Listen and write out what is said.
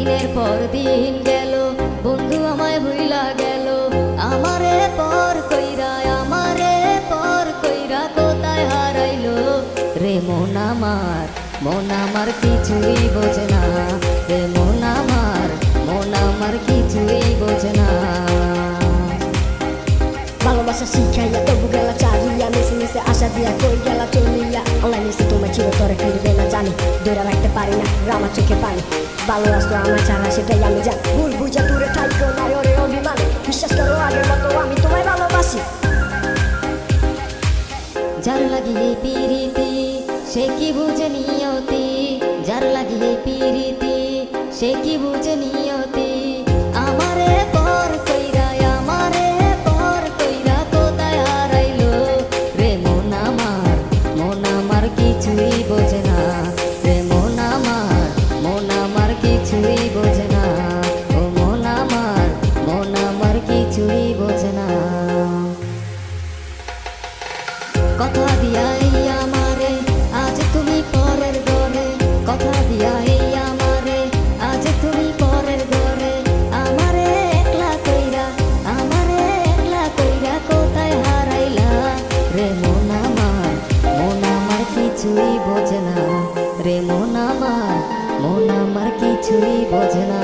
দিনের পর দিন গেল, বন্ধু আমায় ভুইলা গেল। আমারে পর কইরা, আমারে পর কইরা কোথায় হারাইলো রে মন আমার। মন আমার কিছুই বোঝে না রে মন আমার কিছুই বোঝে না। ভালোবাসা শিখাইয়া তবু গেলা চারিয়া, মিশে মিশে আশা দিয়া কই গেলা চলিয়া। অনলাইন মিশে তোমার চিরতরে ফিরবে না জানি, ধরে রাখতে পারি না আমার চোখে পানি। ভালোবাসতো আমার ছাড়া সেটাই আমি জানি, ভুল বুঝা দূরে থাকো না ওরে অভিমানে। বিশ্বাস করো আগের মতো আমি তোমায় ভালোবাসি। যার লাগিয়ে পিরিতি সে কি বুঝে নিয়তি, যার লাগিয়ে পিরিতি সে কি বুঝে নিয়তি। আমারে পর কইরা, আমারে পর কইরা কোথায় হারাইলো রে মন আমার কিছুই বোঝে না রে মন আমার কিছুই বোঝে না। ও মন আমার কিছুই বোঝে না। কথা দিয়া এই আমারে আজ তুমি পরের ঘরে, কথা দিয়া এই আমারে আজ তুমি পরের ঘরে। আমারে একলা কইরা, আমারে একলা কইরা কোথায় হারাইলা রে মন আমার কিছুই বোঝে না রে মন আমার কিছুই বোঝে না।